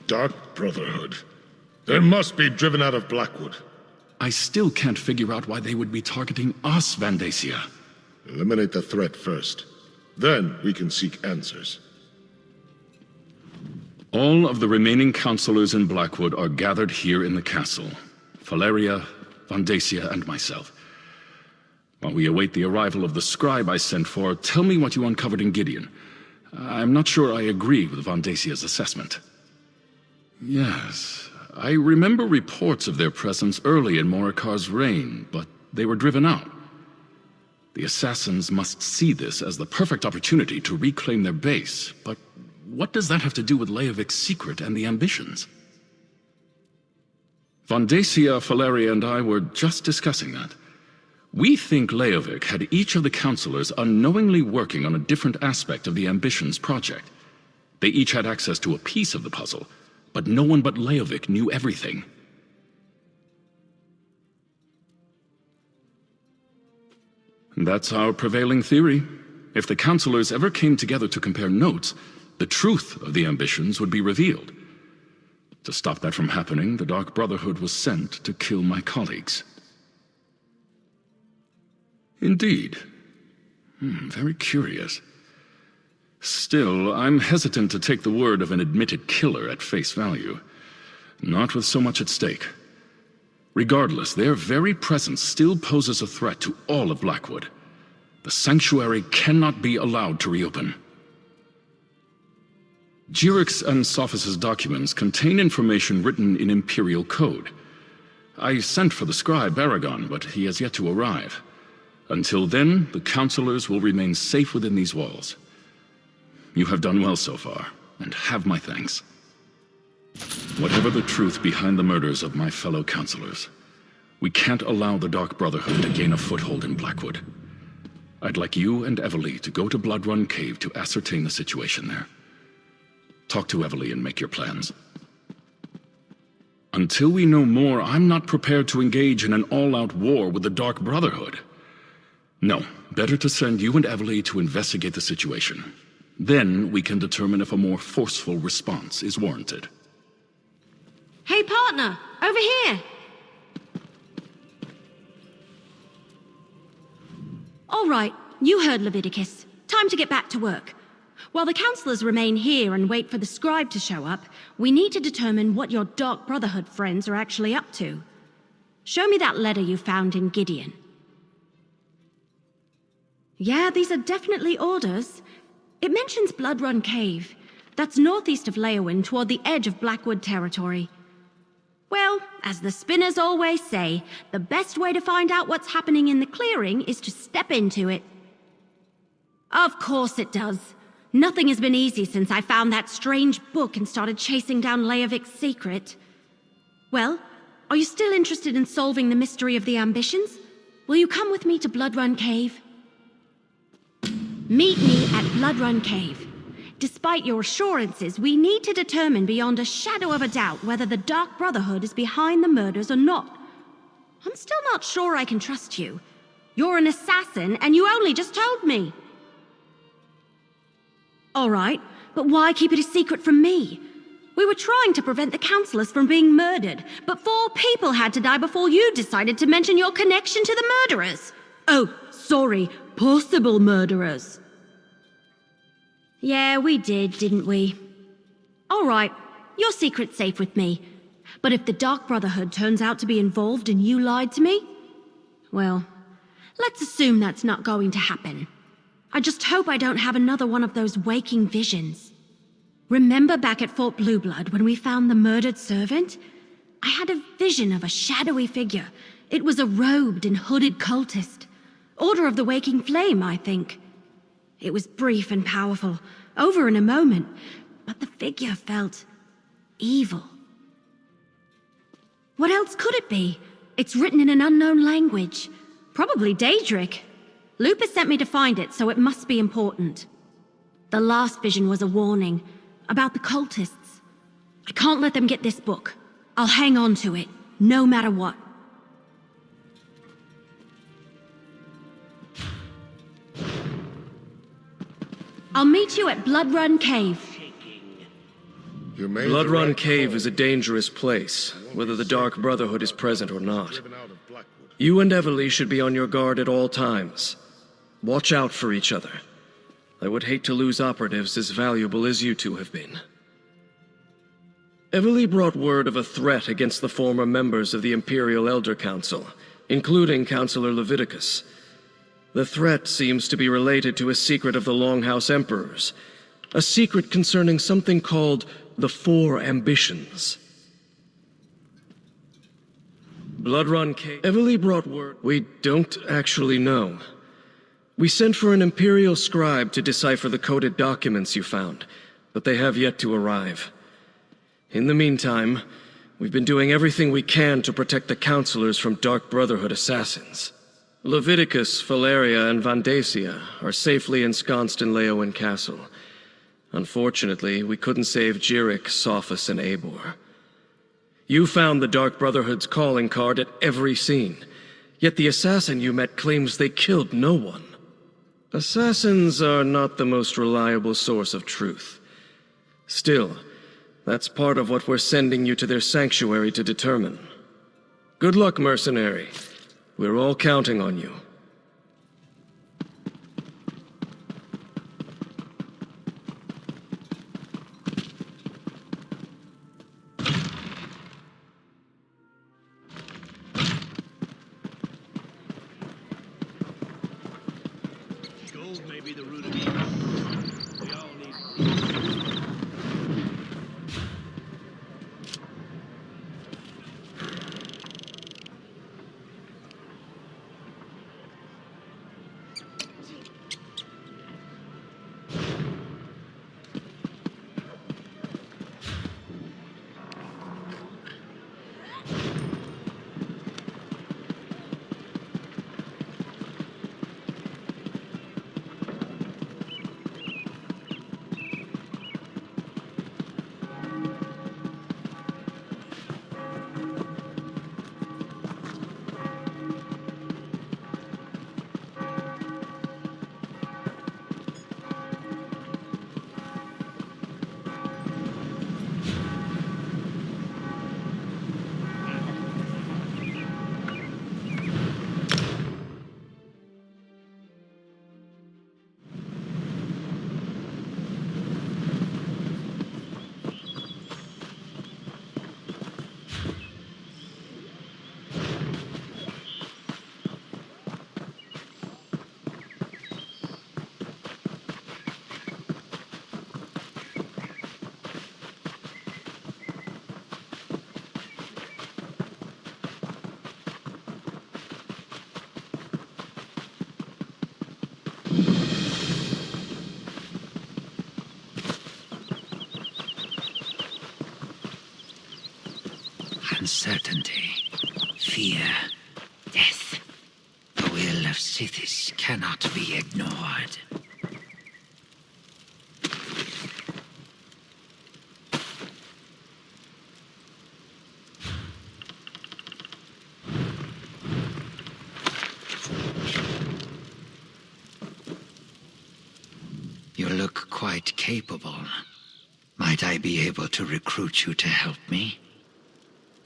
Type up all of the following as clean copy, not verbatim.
Dark Brotherhood. They must be driven out of Blackwood. I still can't figure out why they would be targeting us, Vandacia. Eliminate the threat first. Then we can seek answers. All of the remaining counselors in Blackwood are gathered here in the castle. Valeria, Vandacia, and myself. While we await the arrival of the scribe I sent for, tell me what you uncovered in Gideon. I'm not sure I agree with Vandacia's assessment. Yes, I remember reports of their presence early in Morikar's reign, but they were driven out. The assassins must see this as the perfect opportunity to reclaim their base, but what does that have to do with Leovic's secret and the ambitions? Vandacia, Valeria, and I were just discussing that. We think Leovic had each of the counselors unknowingly working on a different aspect of the Ambitions project. They each had access to a piece of the puzzle, but no one but Leovic knew everything. That's our prevailing theory. If the counselors ever came together to compare notes, the truth of the Ambitions would be revealed. To stop that from happening, the Dark Brotherhood was sent to kill my colleagues. Indeed. Very curious. Still, I'm hesitant to take the word of an admitted killer at face value. Not with so much at stake. Regardless, their very presence still poses a threat to all of Blackwood. The Sanctuary cannot be allowed to reopen. Jirix and Sophis' documents contain information written in Imperial Code. I sent for the scribe Aragon, but he has yet to arrive. Until then, the counselors will remain safe within these walls. You have done well so far, and have my thanks. Whatever the truth behind the murders of my fellow counselors, we can't allow the Dark Brotherhood to gain a foothold in Blackwood. I'd like you and Evely to go to Bloodrun Cave to ascertain the situation there. Talk to Evely and make your plans. Until we know more, I'm not prepared to engage in an all-out war with the Dark Brotherhood. No, better to send you and Evely to investigate the situation. Then we can determine if a more forceful response is warranted. Hey partner, over here! All right, you heard Leviticus. Time to get back to work. While the counselors remain here and wait for the scribe to show up, we need to determine what your Dark Brotherhood friends are actually up to. Show me that letter you found in Gideon. Yeah, these are definitely orders. It mentions Bloodrun Cave. That's northeast of Leowyn, toward the edge of Blackwood territory. Well, as the spinners always say, the best way to find out what's happening in the clearing is to step into it. Of course it does. Nothing has been easy since I found that strange book and started chasing down Leovic's secret. Well, are you still interested in solving the mystery of the Ambitions? Will you come with me to Bloodrun Cave? Meet me at Bloodrun Cave. Despite your assurances, we need to determine beyond a shadow of a doubt whether the Dark Brotherhood is behind the murders or not. I'm still not sure I can trust you. You're an assassin, and you only just told me. All right, but why keep it a secret from me? We were trying to prevent the counselors from being murdered, but 4 people had to die before you decided to mention your connection to the murderers. Oh, sorry, possible murderers. Yeah, we did, didn't we? All right, your secret's safe with me. But if the Dark Brotherhood turns out to be involved and you lied to me, well, let's assume that's not going to happen. I just hope I don't have another one of those waking visions. Remember back at Fort Blueblood when we found the murdered servant? I had a vision of a shadowy figure. It was a robed and hooded cultist. Order of the Waking Flame, I think. It was brief and powerful, over in a moment, but the figure felt evil. What else could it be? It's written in an unknown language. Probably Daedric. Lupus sent me to find it, so it must be important. The last vision was a warning about the cultists. I can't let them get this book. I'll hang on to it, no matter what. I'll meet you at Bloodrun Cave. You made Blood the Run right Cave call. is a dangerous place, whether the Dark Brotherhood is present or not. Driven out of Blackwood. You and Everly should be on your guard at all times. Watch out for each other. I would hate to lose operatives as valuable as you two have been. Everly brought word of a threat against the former members of the Imperial Elder Council, including Councilor Leviticus. The threat seems to be related to a secret of the Longhouse Emperors, a secret concerning something called the Four Ambitions. Blood Run Cave. Everly brought word. We don't actually know. We sent for an Imperial scribe to decipher the coded documents you found, but they have yet to arrive. In the meantime, we've been doing everything we can to protect the counselors from Dark Brotherhood assassins. Leviticus, Valeria, and Vandacia are safely ensconced in Leowen Castle. Unfortunately, we couldn't save Jirik, Sophus, and Eivor. You found the Dark Brotherhood's calling card at every scene, yet the assassin you met claims they killed no one. Assassins are not the most reliable source of truth. Still, that's part of what we're sending you to their sanctuary to determine. Good luck, mercenary. We're all counting on you. Gold may be the root of evil. We all need. Uncertainty, fear, death. The will of Sithis cannot be ignored. You look quite capable. Might I be able to recruit you to help me?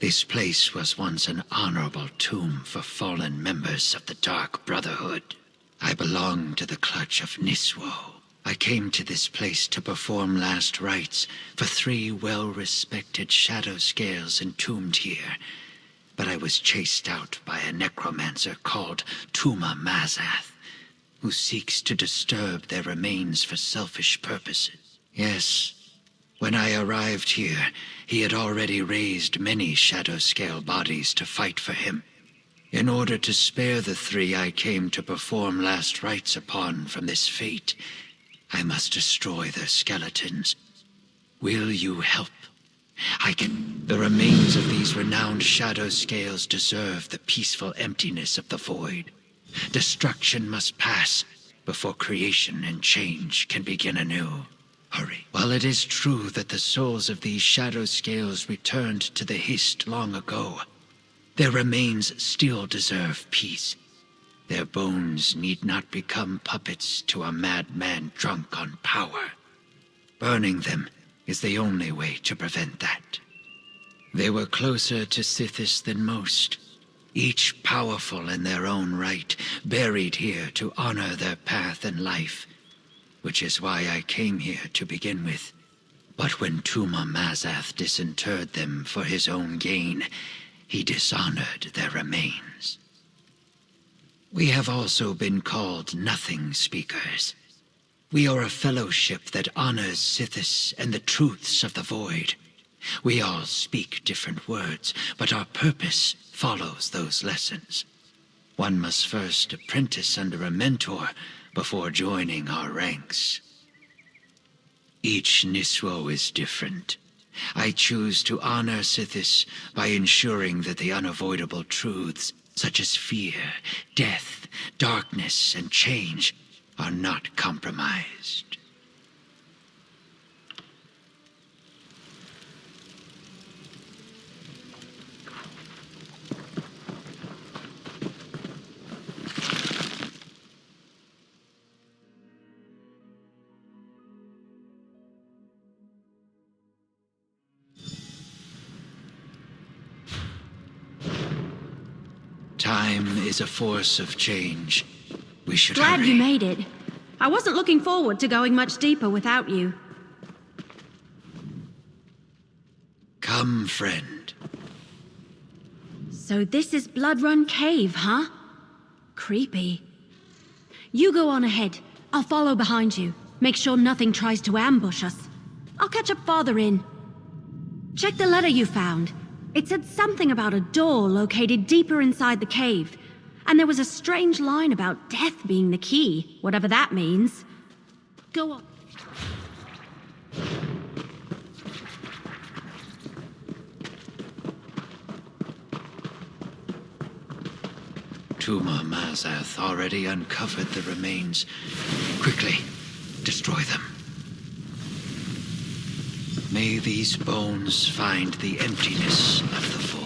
This place was once an honorable tomb for fallen members of the Dark Brotherhood. I belong to the clutch of Niswo. I came to this place to perform last rites for 3 well-respected shadow scales entombed here, but I was chased out by a necromancer called Tuma Mazath, who seeks to disturb their remains for selfish purposes. Yes, when I arrived here, he had already raised many shadow scale bodies to fight for him. In order to spare the 3 I came to perform last rites upon from this fate, I must destroy their skeletons. Will you help? The remains of these renowned shadow scales deserve the peaceful emptiness of the void. Destruction must pass before creation and change can begin anew. Hurry. While it is true that the souls of these shadow scales returned to the Hist long ago, their remains still deserve peace. Their bones need not become puppets to a madman drunk on power. Burning them is the only way to prevent that. They were closer to Sithis than most, each powerful in their own right, buried here to honor their path and life, which is why I came here to begin with. But when Tuma Mazath disinterred them for his own gain, he dishonored their remains. We have also been called Nothing Speakers. We are a fellowship that honors Sithis and the truths of the Void. We all speak different words, but our purpose follows those lessons. One must first apprentice under a mentor before joining our ranks. Each Niswo is different. I choose to honor Sithis by ensuring that the unavoidable truths, such as fear, death, darkness, and change, are not compromised. Time is a force of change. We should Glad hurry. you made it. I wasn't looking forward to going much deeper without you. Come, friend. So this is Blood Run Cave, huh? Creepy. You go on ahead. I'll follow behind you. Make sure nothing tries to ambush us. I'll catch up farther in. Check the letter you found. It said something about a door located deeper inside the cave. And there was a strange line about death being the key, whatever that means. Go on. Tuma Mazath already uncovered the remains. Quickly, destroy them. May these bones find the emptiness of the void.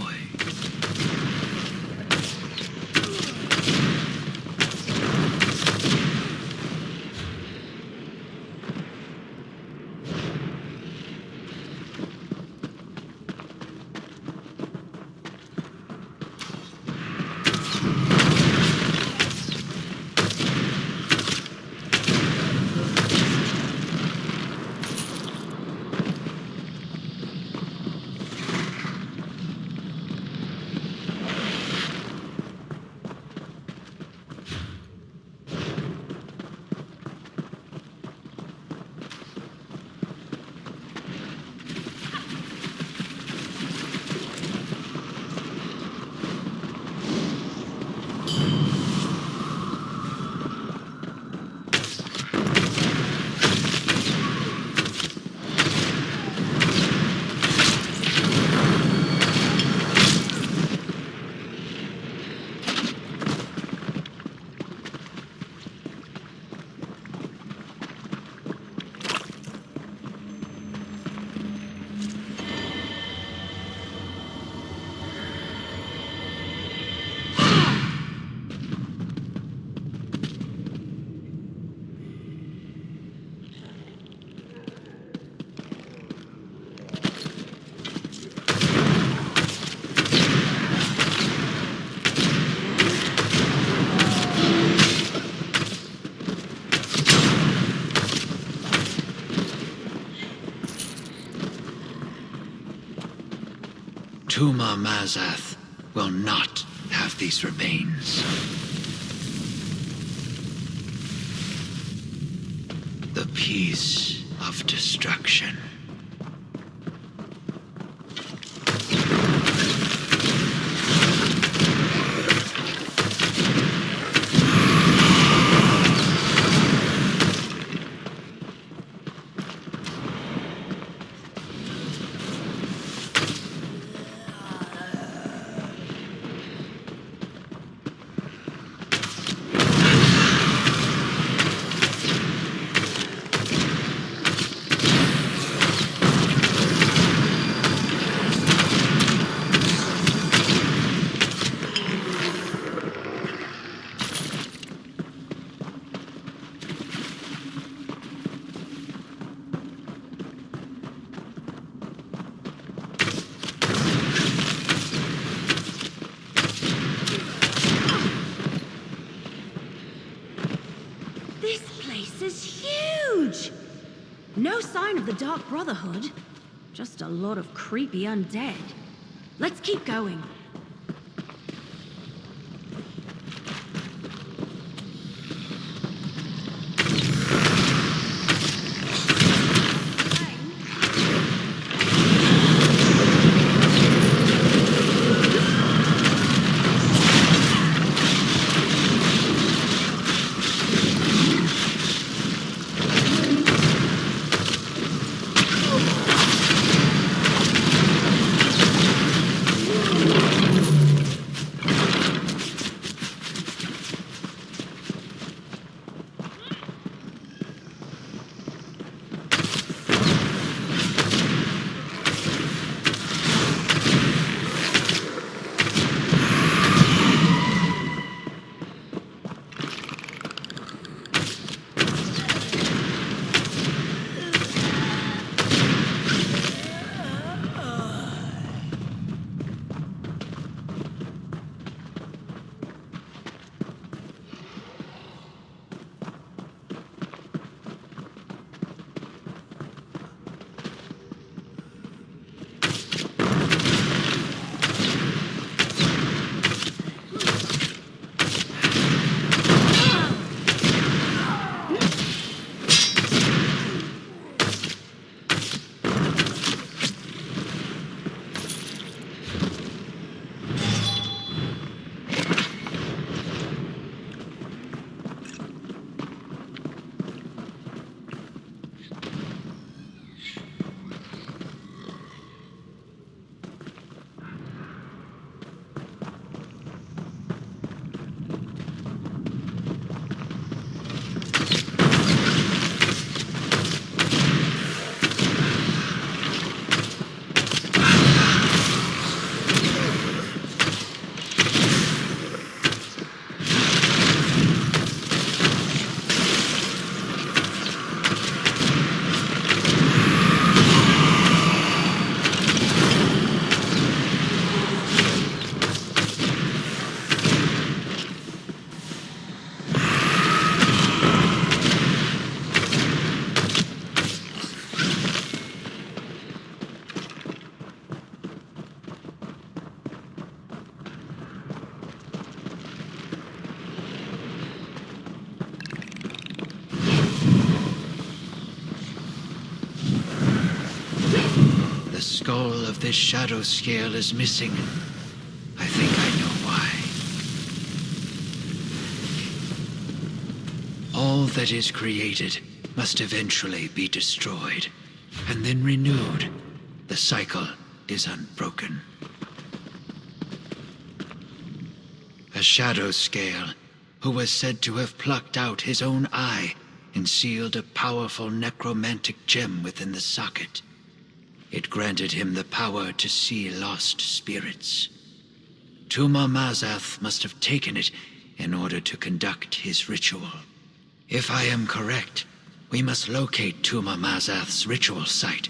Tuma Mazath will not have these remains. The peace of destruction. No sign of the Dark Brotherhood. Just a lot of creepy undead. Let's keep going. The skull of this shadow scale is missing. I think I know why. All that is created must eventually be destroyed, and then renewed. The cycle is unbroken. A shadow scale who was said to have plucked out his own eye and sealed a powerful necromantic gem within the socket. It granted him the power to see lost spirits. Tuma Mazath must have taken it in order to conduct his ritual. If I am correct, we must locate Tuma Mazath's ritual site.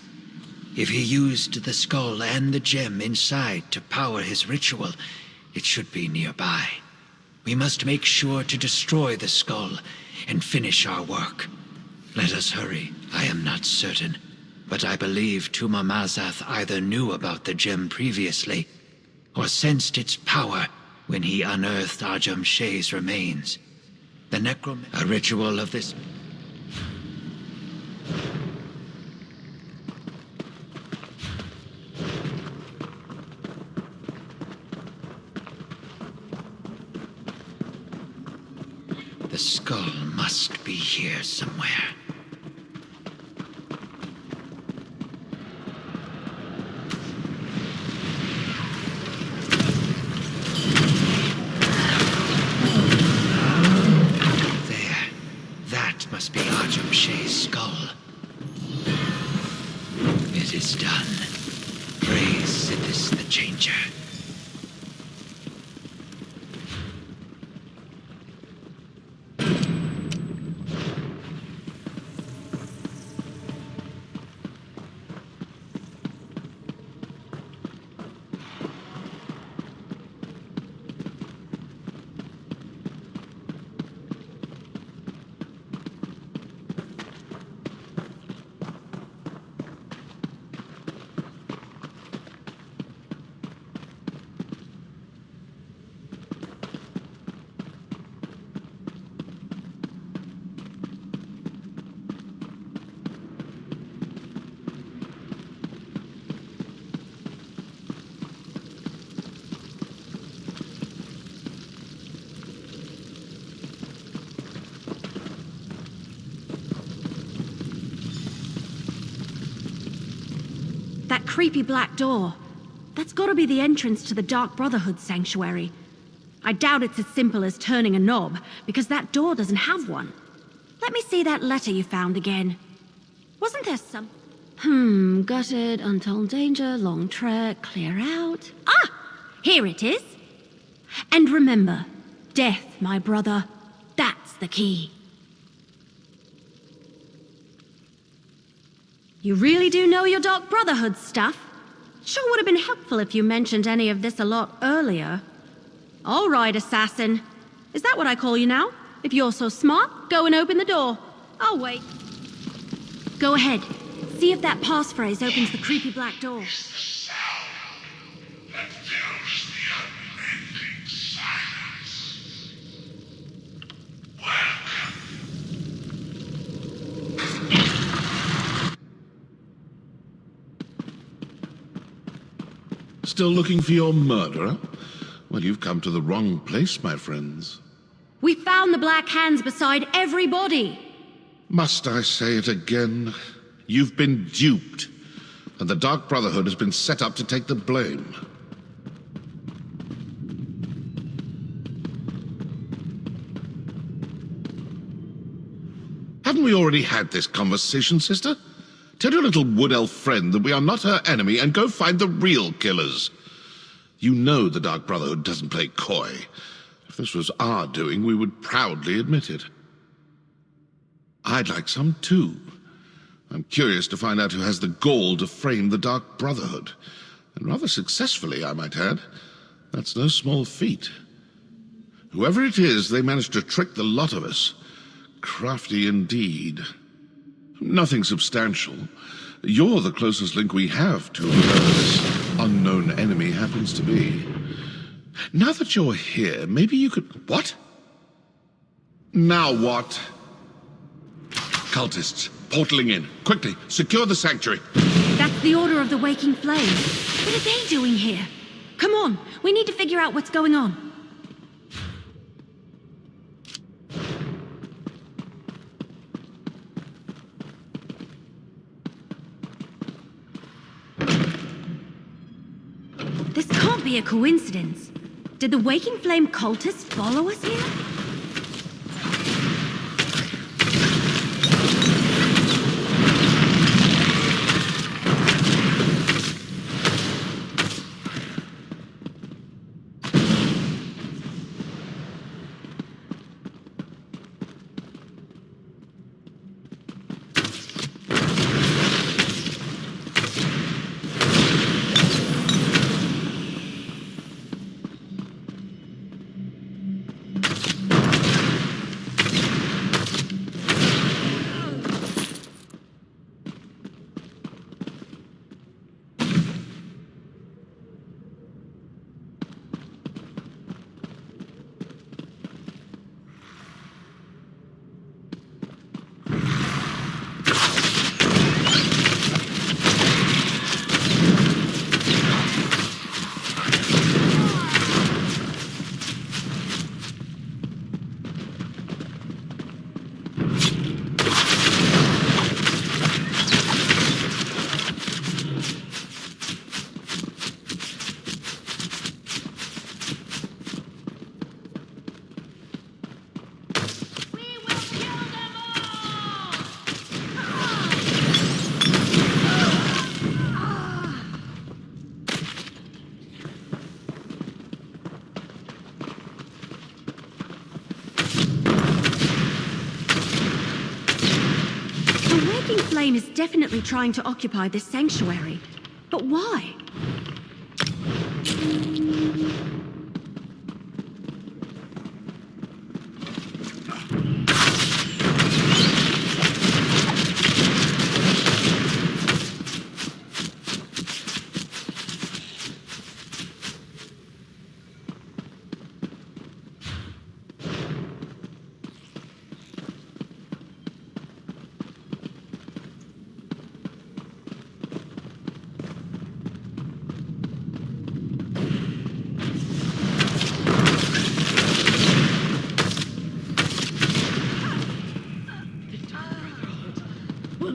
If he used the skull and the gem inside to power his ritual, it should be nearby. We must make sure to destroy the skull and finish our work. Let us hurry. I am not certain, but I believe Tuma Mazath either knew about the gem previously, or sensed its power when he unearthed Ajum Shay's remains. A ritual of this... The skull must be here somewhere. Must be Ajum Shay's skull. It is done. Praise Siddhis the Changer. That creepy black door. That's gotta be the entrance to the Dark Brotherhood sanctuary. I doubt it's as simple as turning a knob, because that door doesn't have one. Let me see that letter you found again. Wasn't there some... gutted, untold danger, long trek, clear out... Ah! Here it is. And remember, death, my brother, that's the key. You really do know your Dark Brotherhood stuff? Sure would have been helpful if you mentioned any of this a lot earlier. All right, assassin. Is that what I call you now? If you're so smart, go and open the door. I'll wait. Go ahead. See if that passphrase opens the creepy black door. Still looking for your murderer? Well, you've come to the wrong place, my friends. We found the black hands beside every body. Must I say it again? You've been duped, and the Dark Brotherhood has been set up to take the blame. Haven't we already had this conversation, sister? Tell your little wood elf friend that we are not her enemy and go find the real killers. You know the Dark Brotherhood doesn't play coy. If this was our doing, we would proudly admit it. I'd like some too. I'm curious to find out who has the gall to frame the Dark Brotherhood. And rather successfully, I might add. That's no small feat. Whoever it is, they managed to trick the lot of us. Crafty indeed. Nothing substantial. You're the closest link we have to whoever this unknown enemy happens to be. Now that you're here, maybe you could... What? Now what? Cultists, portaling in. Quickly, secure the sanctuary. That's the Order of the Waking Flame. What are they doing here? Come on, we need to figure out what's going on. This can't be a coincidence. Did the Waking Flame cultists follow us here? Flame is definitely trying to occupy this sanctuary. But why?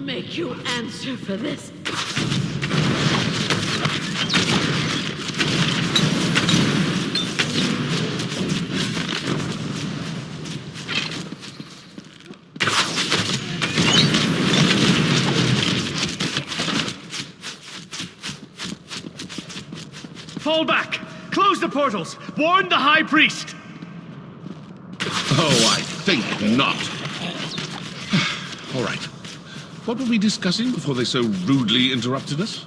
Make you answer for this. Fall back! Close the portals! Warn the High Priest! Oh, I think not. All right. What were we discussing before they so rudely interrupted us?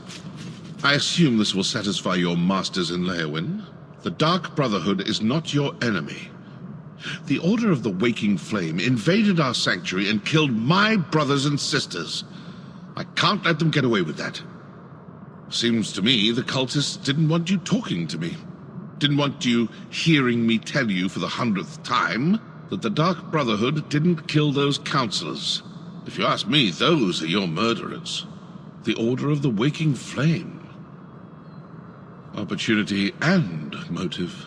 I assume this will satisfy your masters in Leowyn. The Dark Brotherhood is not your enemy. The Order of the Waking Flame invaded our sanctuary and killed my brothers and sisters. I can't let them get away with that. Seems to me the cultists didn't want you talking to me. Didn't want you hearing me tell you for the 100th time that the Dark Brotherhood didn't kill those counselors. If you ask me, those are your murderers. The Order of the Waking Flame. Opportunity and motive.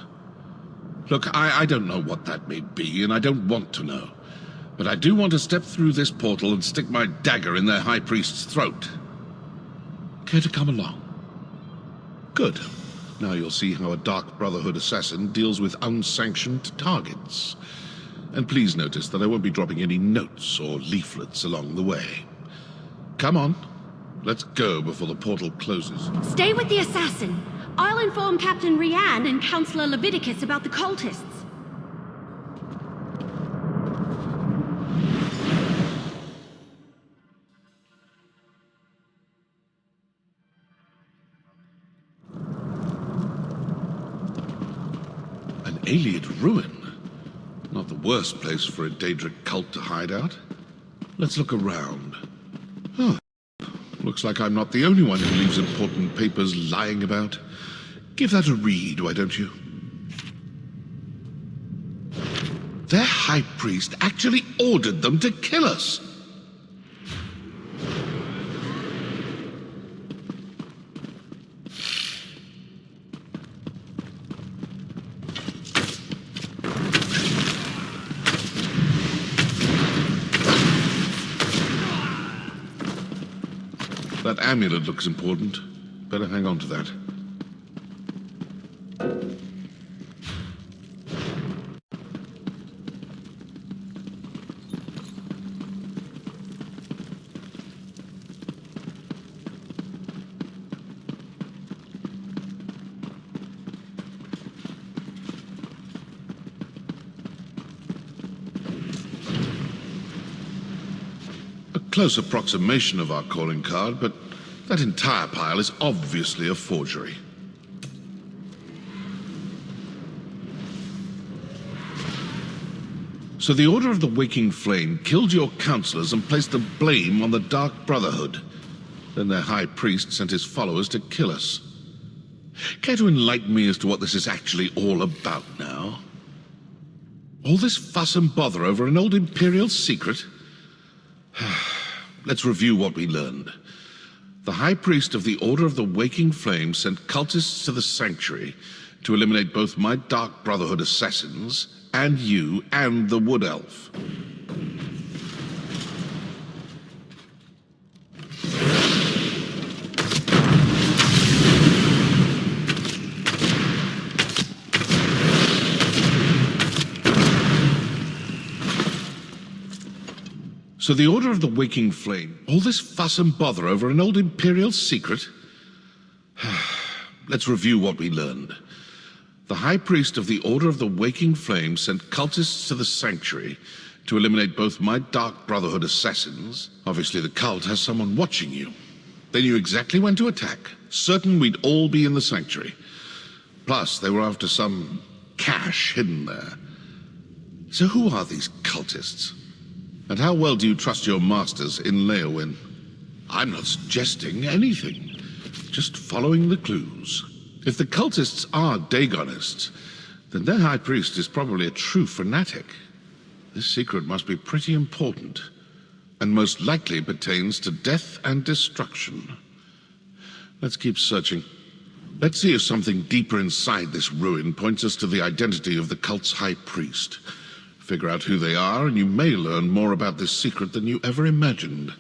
Look, I don't know what that may be, and I don't want to know. But I do want to step through this portal and stick my dagger in their High Priest's throat. Care to come along? Good. Now you'll see how a Dark Brotherhood assassin deals with unsanctioned targets. And please notice that I won't be dropping any notes or leaflets along the way. Come on. Let's go before the portal closes. Stay with the assassin. I'll inform Captain Rianne and Counselor Leviticus about the cultists. An Ayleid ruin. Not the worst place for a Daedric cult to hide out. Let's look around. Oh, looks like I'm not the only one who leaves important papers lying about. Give that a read, why don't you? Their High Priest actually ordered them to kill us. That amulet looks important. Better hang on to that. Close approximation of our calling card, but that entire pile is obviously a forgery. So the Order of the Waking Flame killed your counselors and placed the blame on the Dark Brotherhood. Then their High Priest sent his followers to kill us. Care to enlighten me as to what this is actually all about now? All this fuss and bother over an old Imperial secret? Let's review what we learned. The High Priest of the Order of the Waking Flame sent cultists to the Sanctuary to eliminate both my Dark Brotherhood assassins and you and the Wood Elf. So the Order of the Waking Flame, all this fuss and bother over an old Imperial secret? Let's review what we learned. The High Priest of the Order of the Waking Flame sent cultists to the Sanctuary to eliminate both my Dark Brotherhood assassins. Obviously the cult has someone watching you. They knew exactly when to attack, certain we'd all be in the Sanctuary. Plus, they were after some cache hidden there. So who are these cultists? And how well do you trust your masters in Leowyn? I'm not suggesting anything, just following the clues. If the cultists are Dagonists, then their High Priest is probably a true fanatic. This secret must be pretty important, and most likely pertains to death and destruction. Let's keep searching. Let's see if something deeper inside this ruin points us to the identity of the cult's High Priest. Figure out who they are, and you may learn more about this secret than you ever imagined.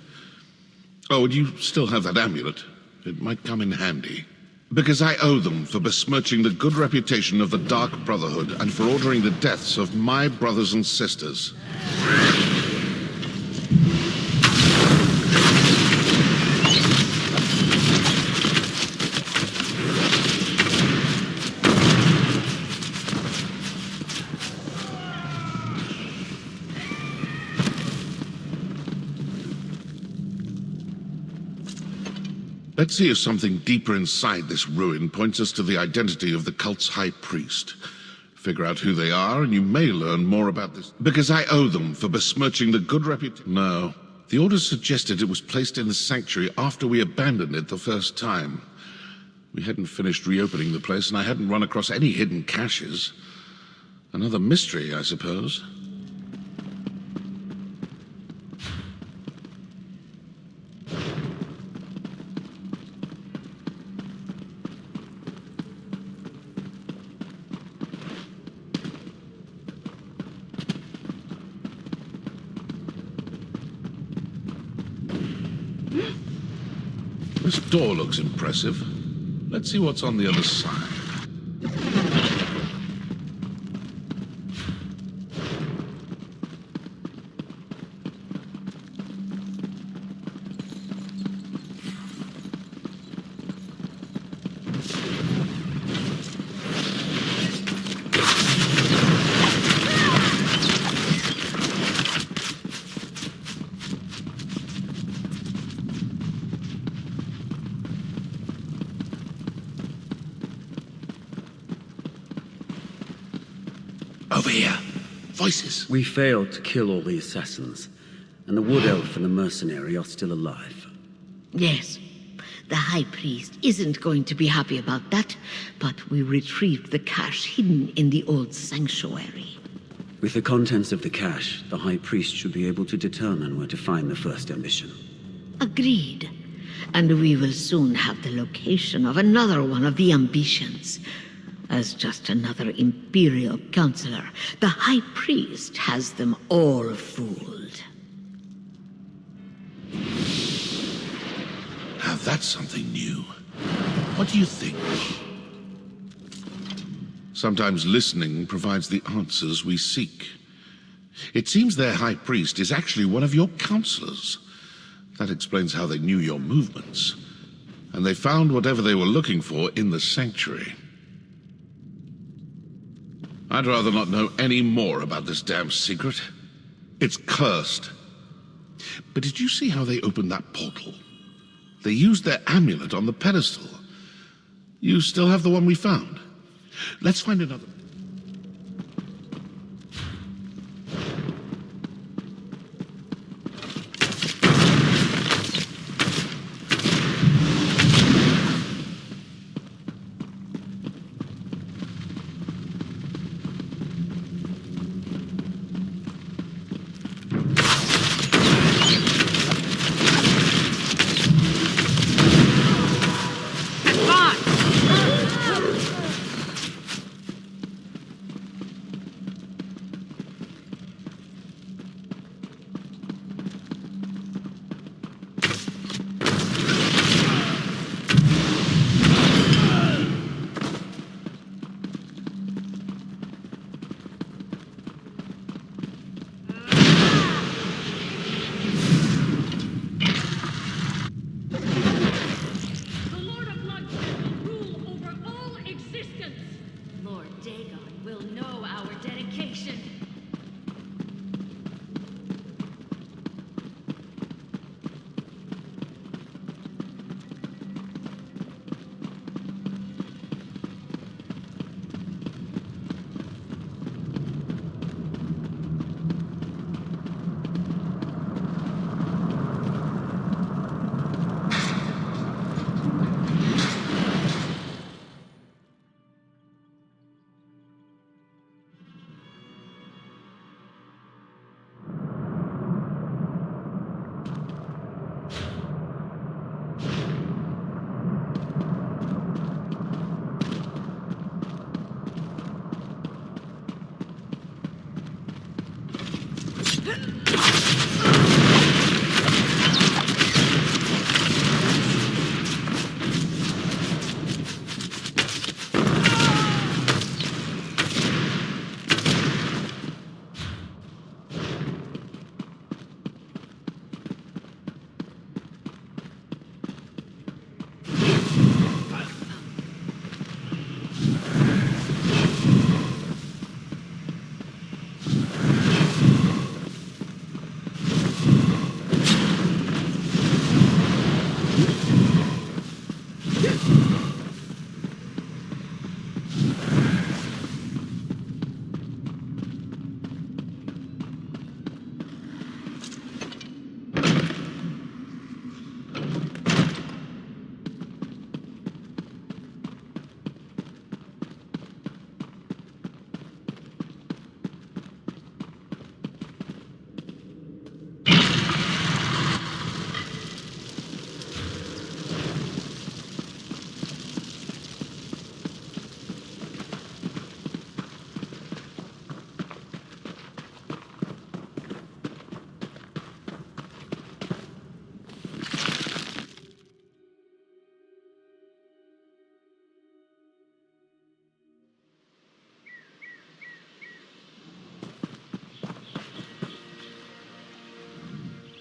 Oh, and you still have that amulet. It might come in handy. Because I owe them for besmirching the good reputation of the Dark Brotherhood and for ordering the deaths of my brothers and sisters. Let's see if something deeper inside this ruin points us to the identity of the cult's high priest. Figure out who they are, and you may learn more about this. Because I owe them for besmirching the good reputation. No. The orders suggested it was placed in the sanctuary after we abandoned it the first time. We hadn't finished reopening the place, and I hadn't run across any hidden caches. Another mystery, I suppose. This door looks impressive. Let's see what's on the other side. Over here. Voices. We failed to kill all the assassins, and the Wood Elf and the mercenary are still alive. Yes. The High Priest isn't going to be happy about that, but we retrieved the cache hidden in the old sanctuary. With the contents of the cache, the High Priest should be able to determine where to find the first ambition. Agreed. And we will soon have the location of another one of the ambitions. As just another Imperial counselor, the High Priest has them all fooled. Now that's something new. What do you think? Sometimes listening provides the answers we seek. It seems their High Priest is actually one of your counselors. That explains how they knew your movements. And they found whatever they were looking for in the sanctuary. I'd rather not know any more about this damn secret. It's cursed. But did you see how they opened that portal? They used their amulet on the pedestal. You still have the one we found. Let's find another.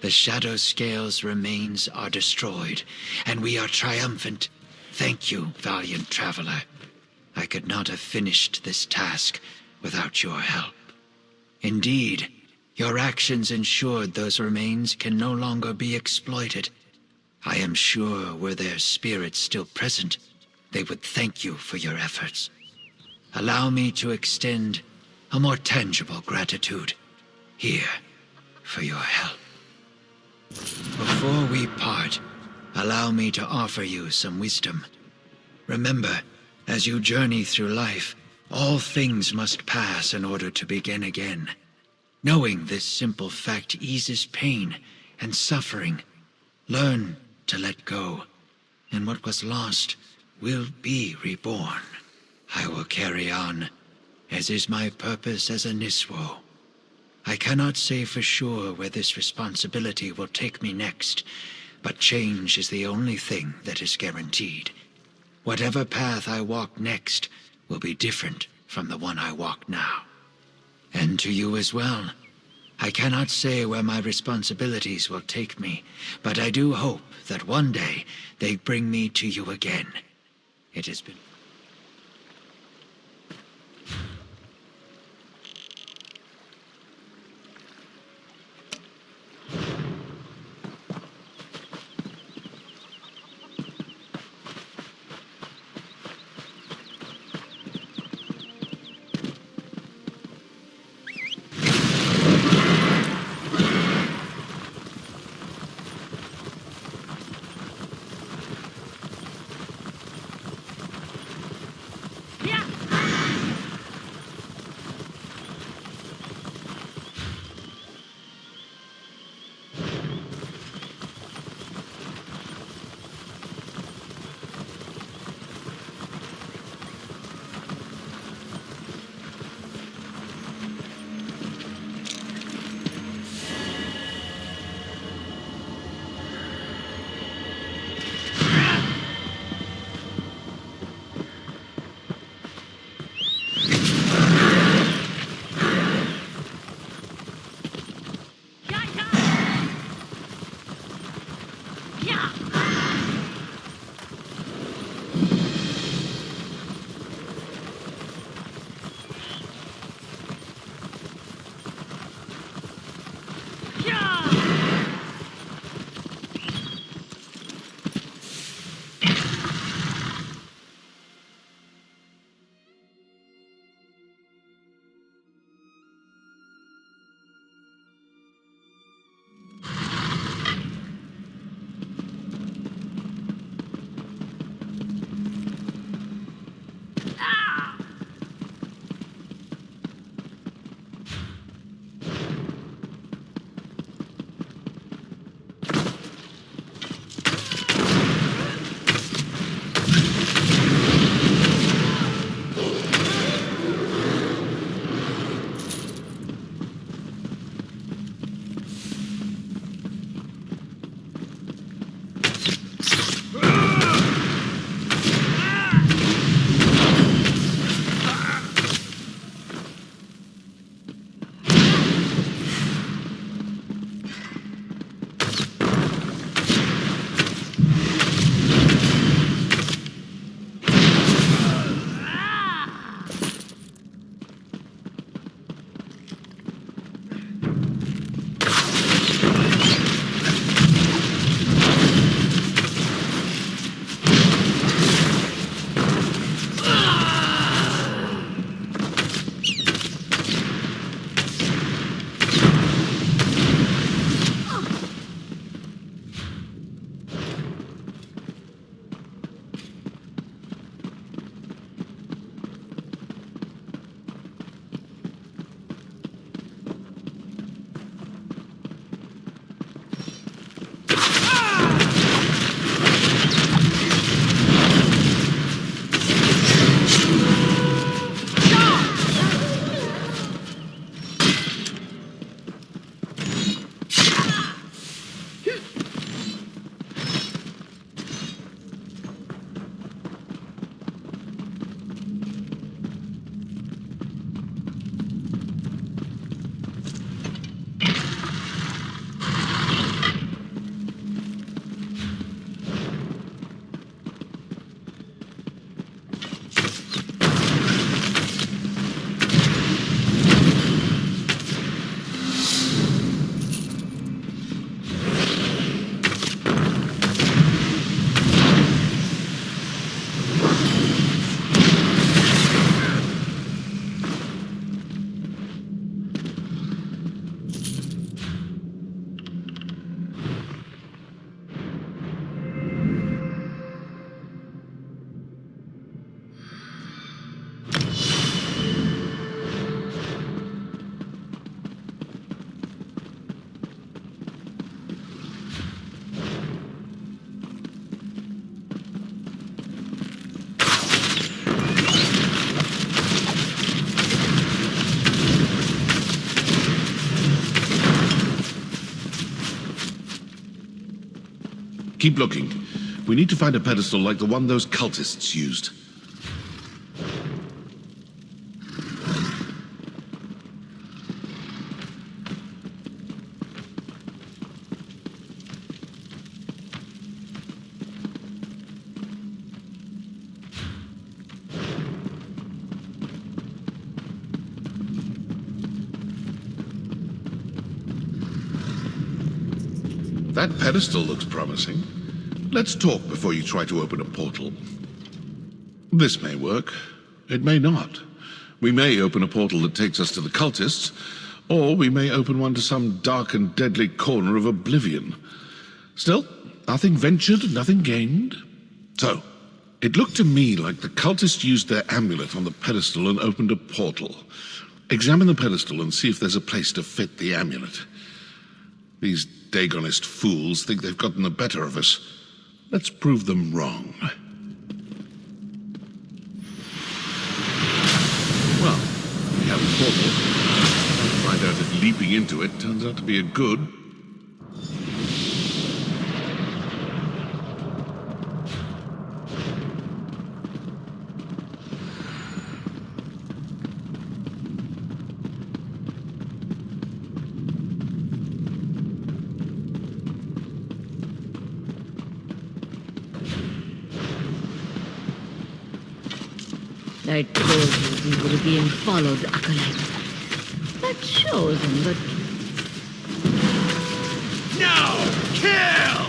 The Shadow Scale's remains are destroyed, and we are triumphant. Thank you, valiant traveler. I could not have finished this task without your help. Indeed, your actions ensured those remains can no longer be exploited. I am sure were their spirits still present, they would thank you for your efforts. Allow me to extend a more tangible gratitude. Here, for your help. Before we part, allow me to offer you some wisdom. Remember, as you journey through life, all things must pass in order to begin again. Knowing this simple fact eases pain and suffering. Learn to let go, and what was lost will be reborn. I will carry on, as is my purpose as a Niswo. I cannot say for sure where this responsibility will take me next, but change is the only thing that is guaranteed. Whatever path I walk next will be different from the one I walk now. And to you as well. I cannot say where my responsibilities will take me, but I do hope that one day they bring me to you again. It has been... Keep looking. We need to find a pedestal like the one those cultists used. That pedestal looks promising. Let's talk before you try to open a portal. This may work. It may not. We may open a portal that takes us to the cultists, or we may open one to some dark and deadly corner of oblivion. Still, nothing ventured, nothing gained. So, it looked to me like the cultists used their amulet on the pedestal and opened a portal. Examine the pedestal and see if there's a place to fit the amulet. These Dagonist fools think they've gotten the better of us. Let's prove them wrong. Well, we have a portal. I'll find out if leaping into it turns out to be a good. I told you we were being followed, Acolyte. But chosen, but... No! Kill!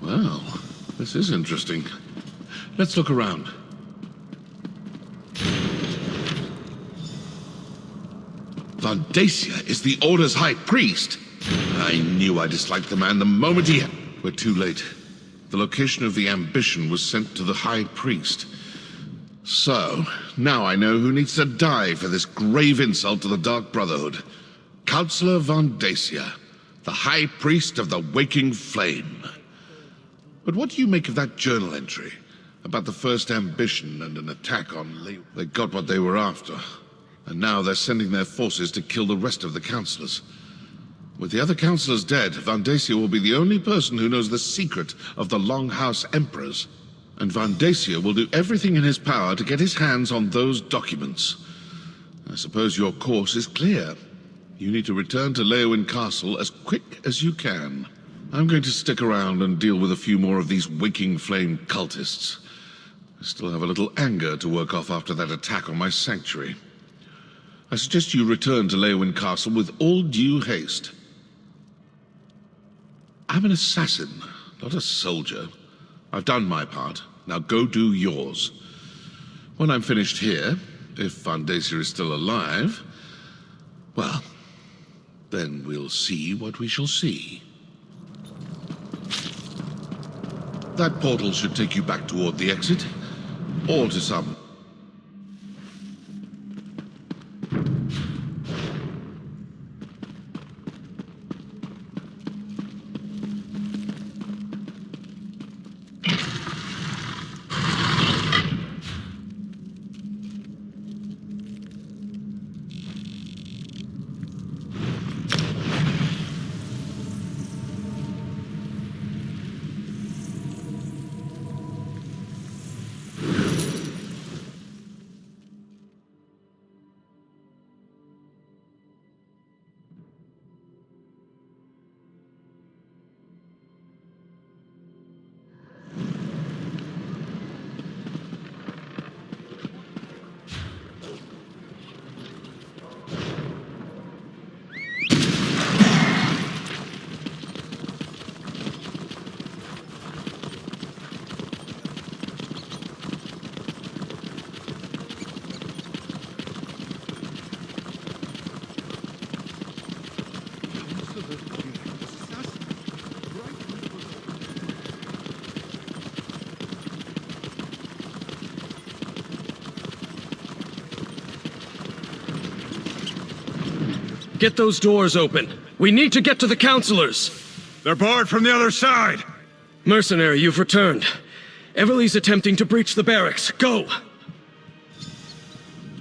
Well, this is interesting. Let's look around. Vandacia is the Order's High Priest. I knew I disliked the man the moment he... We're too late. The location of the ambition was sent to the High Priest. So, now I know who needs to die for this grave insult to the Dark Brotherhood. Counselor Vandacia, the High Priest of the Waking Flame. But what do you make of that journal entry about the first ambition and an attack on Ley? They got what they were after, and now they're sending their forces to kill the rest of the councillors. With the other councillors dead, Vandacia will be the only person who knows the secret of the Longhouse Emperors. And Vandacia will do everything in his power to get his hands on those documents. I suppose your course is clear. You need to return to Leowyn Castle as quick as you can. I'm going to stick around and deal with a few more of these Waking Flame cultists. I still have a little anger to work off after that attack on my sanctuary. I suggest you return to Leowyn Castle with all due haste. I'm an assassin, not a soldier. I've done my part. Now go do yours. When I'm finished here, if Vandacia is still alive, well, then we'll see what we shall see. That portal should take you back toward the exit, or to some... get those doors open. We need to get to the counselors. They're barred from the other side. Mercenary, you've returned. Everly's attempting to breach the barracks. Go!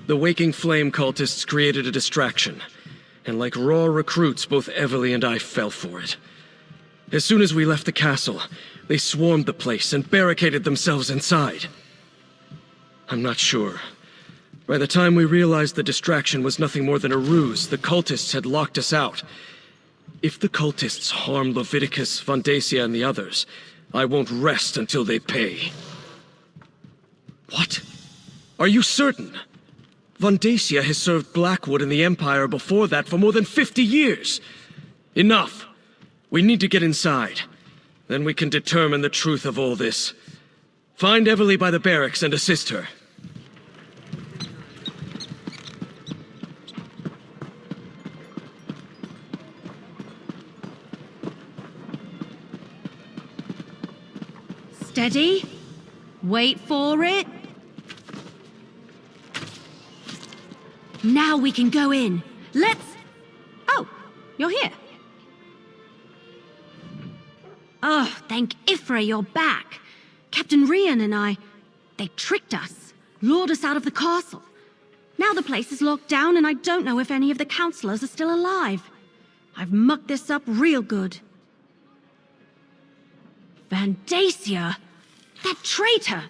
The Waking Flame cultists created a distraction. And like raw recruits, both Everly and I fell for it. As soon as we left the castle, they swarmed the place and barricaded themselves inside. I'm not sure. By the time we realized the distraction was nothing more than a ruse, the cultists had locked us out. If the cultists harm Leviticus, Vondacia, and the others, I won't rest until they pay. What? Are you certain? Vondacia has served Blackwood and the Empire before that for more than 50 years. Enough. We need to get inside. Then we can determine the truth of all this. Find Everly by the barracks and assist her. Steady. Wait for it. Now we can go in. Let's... Oh, you're here. Oh, thank Ifra you're back. Captain Rian and I, they tricked us, lured us out of the castle. Now the place is locked down and I don't know if any of the counselors are still alive. I've mucked this up real good. Vondacia? That traitor!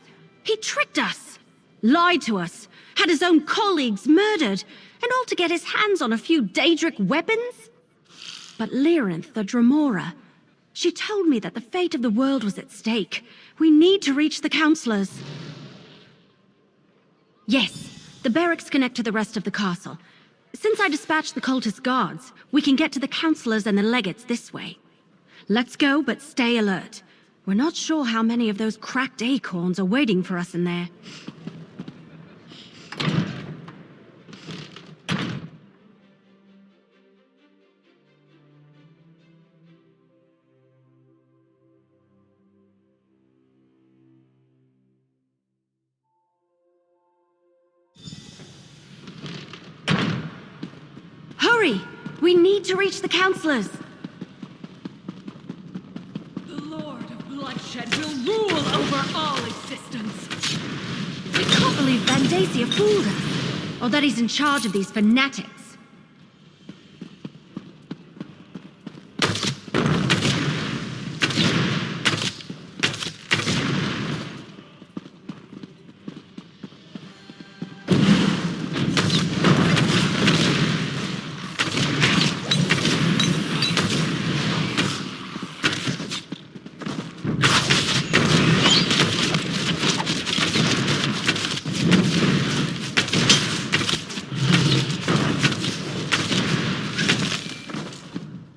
He tricked us, lied to us, had his own colleagues murdered, and all to get his hands on a few Daedric weapons? But Lyrinth, the Dremora, she told me that the fate of the world was at stake. We need to reach the counselors. Yes, the barracks connect to the rest of the castle. Since I dispatched the cultist guards, we can get to the counselors and the legates this way. Let's go, but stay alert. We're not sure how many of those cracked acorns are waiting for us in there. Hurry! We need to reach the counselors! The Lord of Bloodshed will rule over all existence! I can't believe Vondacia fooled us, or that he's in charge of these fanatics.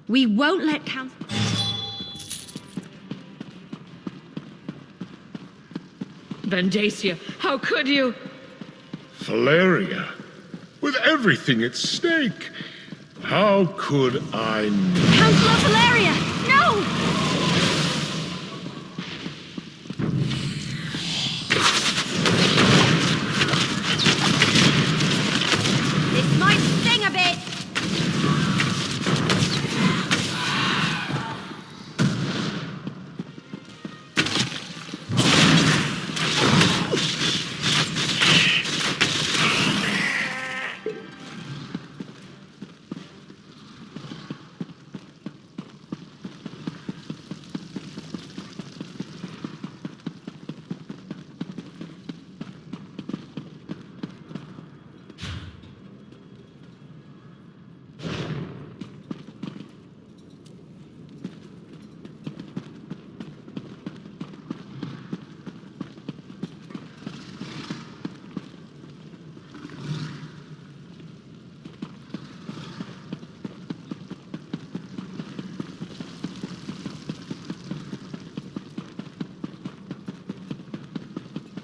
We won't let counsel... Vondacia, how could you? Valeria, with everything at stake, how could I not? Counselor Valeria! No! This might sting a bit!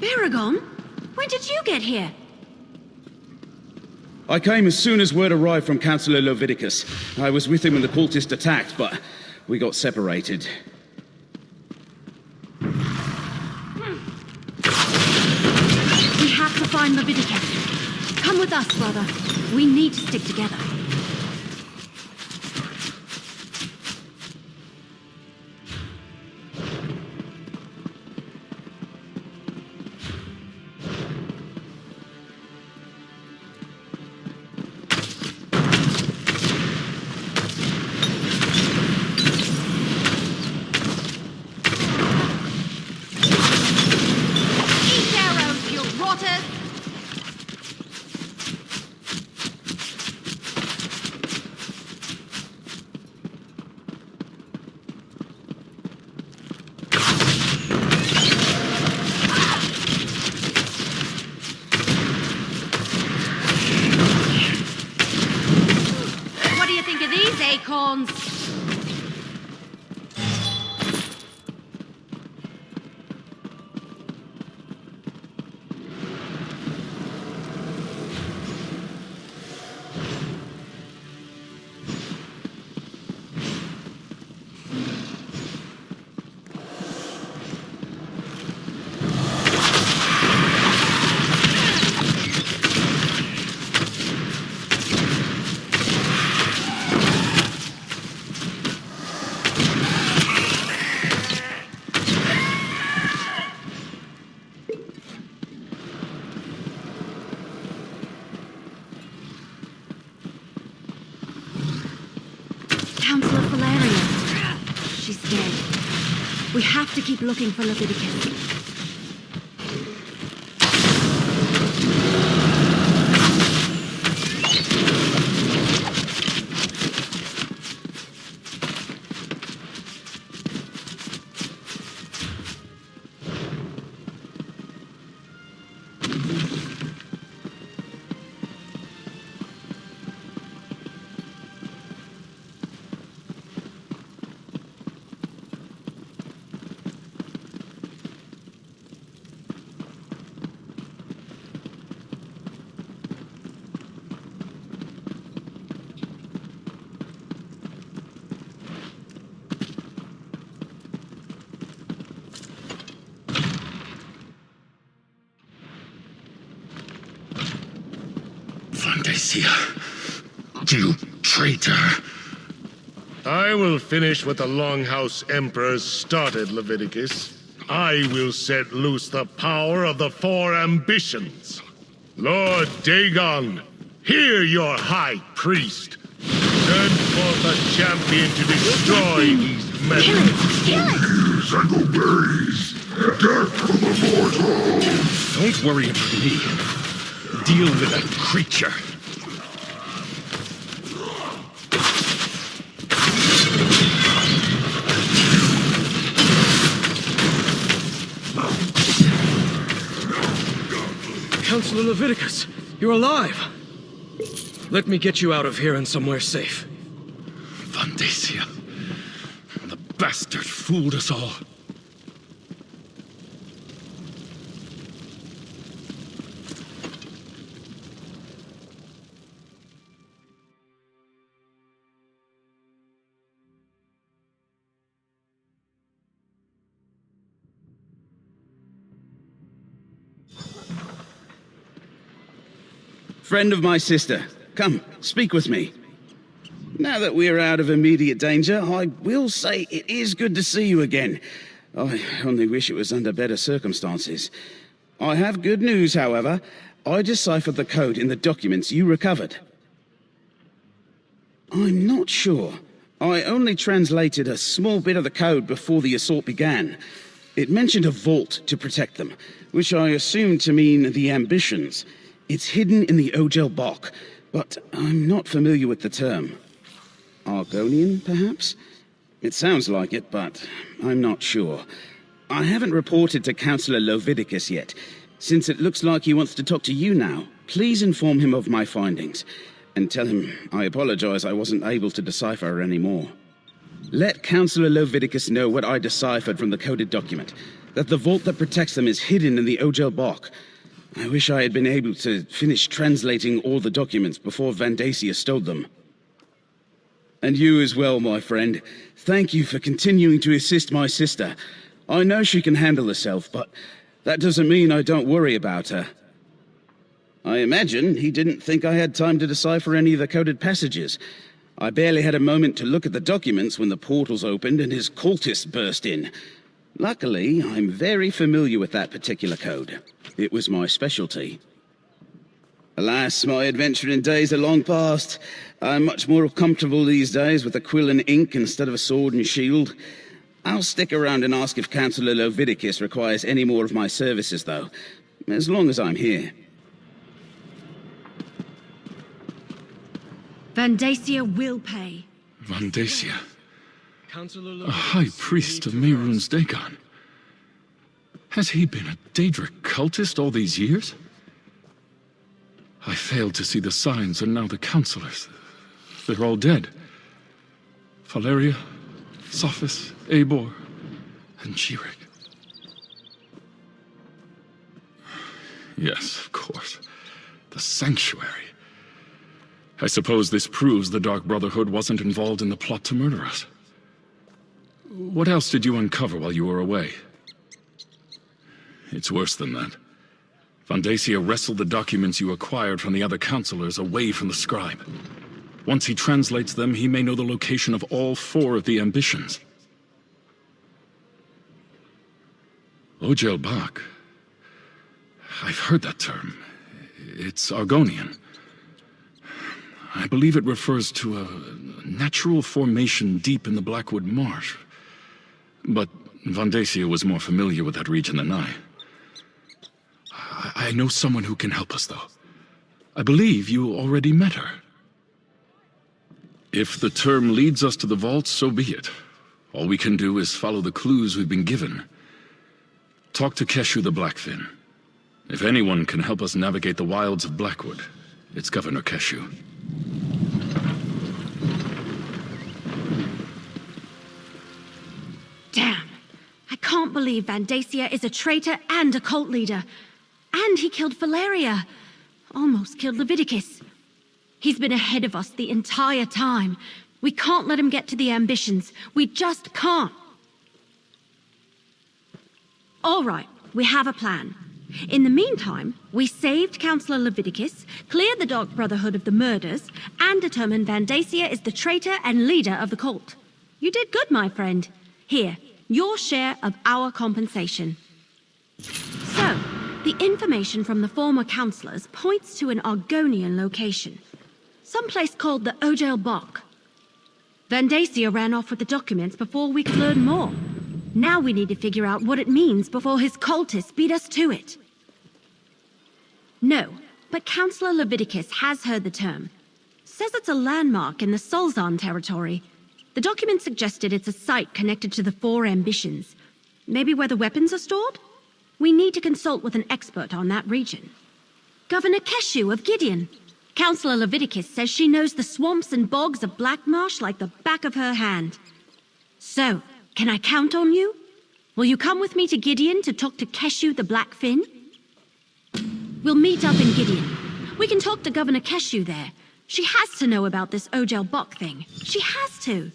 Aragon? When did you get here? I came as soon as word arrived from Councillor Leviticus. I was with him when the cultists attacked, but we got separated. We have to find Leviticus. Come with us, brother. We need to stick together. acorns! Counselor Valeria. She's dead. We have to keep looking for Leviticus. Vandacia, you traitor! I will finish what the Longhouse Emperors started, Leviticus. I will set loose the power of the four ambitions. Lord Dagon, hear your high priest. Send forth a champion to destroy these men. Keys and obeys. Death to the mortal. Don't worry about me. Deal with that creature. Counselor Leviticus, you're alive! Let me get you out of here and somewhere safe. Vandacia. The bastard fooled us all. Friend of my sister, come, speak with me. Now that we're out of immediate danger, I will say it is good to see you again. I only wish it was under better circumstances. I have good news, however. I deciphered the code in the documents you recovered. I'm not sure. I only translated a small bit of the code before the assault began. It mentioned a vault to protect them, which I assumed to mean the ambitions. It's hidden in the Ogel Bok, but I'm not familiar with the term. Argonian, perhaps? It sounds like it, but I'm not sure. I haven't reported to Counselor Leviticus yet. Since it looks like he wants to talk to you now, please inform him of my findings, and tell him I apologize I wasn't able to decipher her anymore. Let Counselor Leviticus know what I deciphered from the coded document, that the vault that protects them is hidden in the Ogel Bok. I wish I had been able to finish translating all the documents before Vandacia stole them. And you as well, my friend. Thank you for continuing to assist my sister. I know she can handle herself, but that doesn't mean I don't worry about her. I imagine he didn't think I had time to decipher any of the coded passages. I barely had a moment to look at the documents when the portals opened and his cultists burst in. Luckily, I'm very familiar with that particular code. It was my specialty. Alas, my adventuring days are long past. I'm much more comfortable these days with a quill and ink instead of a sword and shield. I'll stick around and ask if Counselor Leviticus requires any more of my services, though, as long as I'm here. Vandacia will pay. Vandacia. A high priest of Mehrunes Dagon. Has he been a Daedric cultist all these years? I failed to see the signs, and now the counselors. They're all dead. Valeria, Sophis, Eivor, and Jirik. Yes, of course. The Sanctuary. I suppose this proves the Dark Brotherhood wasn't involved in the plot to murder us. What else did you uncover while you were away? It's worse than that. Vandacia wrestled the documents you acquired from the other counselors away from the scribe. Once he translates them, he may know the location of all 4 of the ambitions. Ojel Bak. I've heard that term. It's Argonian. I believe it refers to a natural formation deep in the Blackwood Marsh. But Vandacia was more familiar with that region than I. I know someone who can help us, though. I believe you already met her. If the term leads us to the vault, so be it. All we can do is follow the clues we've been given. Talk to Keshu the Blackfin. If anyone can help us navigate the wilds of Blackwood, it's Governor Keshu. Damn. I can't believe Vandacia is a traitor and a cult leader. And he killed Valeria. Almost killed Leviticus. He's been ahead of us the entire time. We can't let him get to the ambitions. We just can't. All right, we have a plan. In the meantime, we saved Councillor Leviticus, cleared the Dark Brotherhood of the murders, and determined Vandacia is the traitor and leader of the cult. You did good, my friend. Here, your share of our compensation. So, the information from the former councillors points to an Argonian location. Someplace called the Ojel Bok. Vandacia ran off with the documents before we could learn more. Now we need to figure out what it means before his cultists beat us to it. No, but Councillor Leviticus has heard the term. Says it's a landmark in the Solzan territory. The document suggested it's a site connected to the 4 ambitions. Maybe where the weapons are stored? We need to consult with an expert on that region. Governor Keshu of Gideon. Councillor Leviticus says she knows the swamps and bogs of Blackmarsh like the back of her hand. So, can I count on you? Will you come with me to Gideon to talk to Keshu the Blackfin? We'll meet up in Gideon. We can talk to Governor Keshu there. She has to know about this Ojel Bok thing. She has to.